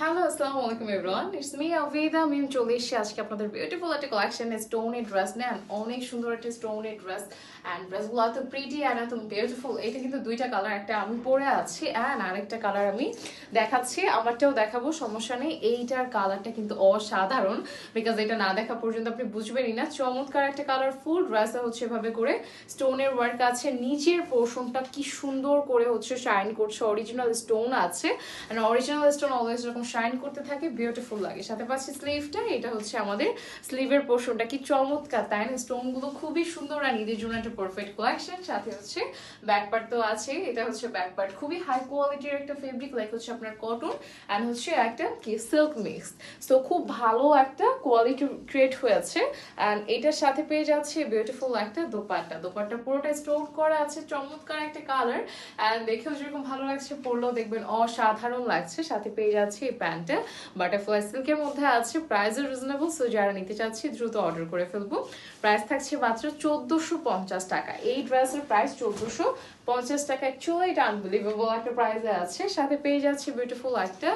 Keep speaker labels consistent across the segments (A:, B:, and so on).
A: Hello আসসালামু আলাইকুম everyone, it's me Abida. আমি চলে এসেছি আজকে আপনাদের বিউটিফুল একটা কালেকশন স্টোনের ড্রেস নেন। অনেক সুন্দর একটা স্টোনের ড্রেস অ্যান্ড ড্রেসগুলো এত প্রিটি অ্যান্ড এত বিউটিফুল। এটা কিন্তু দুইটা কালার, একটা আমি পরে আছি অ্যান্ড আরেকটা কালার আমি দেখাচ্ছি, আমারটাও দেখাবো, সমস্যা নেই। এইটার কালারটা কিন্তু অসাধারণ, বিকজ এটা না দেখা পর্যন্ত আপনি বুঝবেনই না। চমৎকার একটা কালারফুল ড্রেস হচ্ছে এভাবে করে স্টোনের ওয়ার্ক আছে, নিচের পোর্শনটা কি সুন্দর করে হচ্ছে শাইন করছে, অরিজিনাল স্টোন আছে অ্যান্ড অরিজিনাল স্টোন অলওয়েজ যখন শাইন করতে থাকে বিউটিফুল লাগে। সাথে পাচ্ছি স্লিভটা, এটা হচ্ছে আমাদের স্লিভের পোর্শনটা, কি চমৎকার তাই না? স্টোনগুলো খুবই সুন্দর আর ঈদের জন্য একটা পারফেক্ট কালেকশন। সাথে হচ্ছে ব্যাক পার্ট তো আছে, এটা হচ্ছে ব্যাক পার্ট, খুবই হাই কোয়ালিটির একটা ফেব্রিক, লাইক হচ্ছে আপনার কটন অ্যান্ড হচ্ছে একটা কি সিল্ক মিক্স। সো খুব ভালো একটা কোয়ালিটি ক্রিয়েট হয়েছে অ্যান্ড এটার সাথে পেয়ে যাচ্ছে বিউটিফুল একটা দোপাট্টা। দোপাট্টা পুরোটা স্টোন করা আছে, চমৎকার একটা কালার অ্যান্ড দেখেও যেরকম ভালো লাগছে, পরলেও দেখবেন অসাধারণ লাগছে। সাথে পেয়ে যাচ্ছে এই প্যান্টটা বাটারফ্লাই সিল্কের মধ্যে আছে, প্রাইসও রিজনেবল। সো যারা নিতে চাচ্ছি দ্রুত অর্ডার করে ফেলবো। প্রাইস থাকছে মাত্র 1450 টাকা। এই ড্রেসের প্রাইস 1450 টাকা। অ্যাকচুয়ালি এটা আনবিলিভেবল একটা প্রাইসে আছে। সাথে পেয়ে যাচ্ছে বিউটিফুল একটা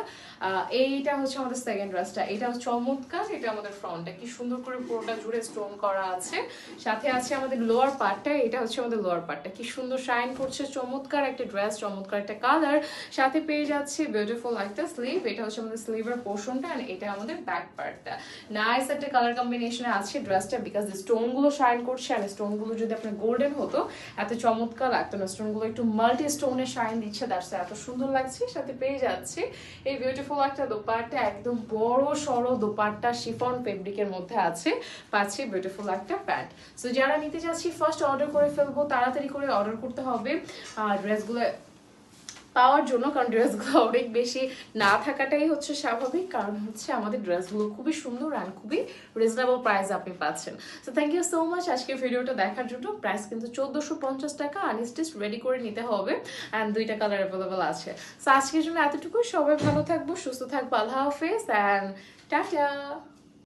A: এইটা হচ্ছে আমাদের সেকেন্ড ড্রেসটা, এটা চমৎকার। এটা আমাদের ফ্রন্টটা কি সুন্দর করে পুরোটা জুড়ে স্টোন করা আছে। সাথে আছে আমাদের লোয়ার পার্টটা, এটা হচ্ছে আমাদের লোয়ার পার্টটা, কি সুন্দর শাইন করছে। চমৎকার একটা ড্রেস, চমৎকার একটা কালার। সাথে পেয়ে যাচ্ছে বিউটিফুল একটা স্লিভ, এটা হচ্ছে আমাদের স্লিভের পোর্শনটা এন্ড এটা আমাদের ব্যাক পার্টটা। নাইস একটা কালার কম্বিনেশনে আছে ড্রেসটা, বিকজ স্টোনগুলো শাইন করছে আর স্টোনগুলো যদি আপনার গোল্ডেন হতো এত চমৎকার লাগতো না। স্টোনগুলো একটু মাল্টি স্টোনে শাইন দিচ্ছে, দ্যাটস এত সুন্দর লাগছে। সাথে পেয়ে যাচ্ছে এই বিউটিফুল একটা দোপাট্টা, একদম বড় সড়ো দোপাট্টা, শিফন ফেব্রিকের মধ্যে আছে। পাচ্ছি বিউটিফুল একটা প্যান্ট। সো যারা নিতে চাচ্ছি ফার্স্ট অর্ডার করে ফেলবো, তাড়াতাড়ি করে অর্ডার করতে হবে ড্রেসগুলো পাওয়ার জন্য, কারণ ড্রেসগুলো অনেক বেশি না থাকাটাই হচ্ছে স্বাভাবিক, কারণ হচ্ছে আমাদের ড্রেসগুলো খুবই সুন্দর অ্যান্ড খুবই রিজনেবল প্রাইস আপনি পাচ্ছেন। So thank you so much আজকের ভিডিওটা দেখার জন্য। প্রাইস কিন্তু 1450 টাকা, আনস্টিচ রেডি করে নিতে হবে অ্যান্ড দুইটা কালার অ্যাভেলেবল আছে। সো আজকের জন্য এতটুকুই। সবাই ভালো থাকবো, সুস্থ থাকবো, আল্লাহ হাফেজ অ্যান্ড টাটা।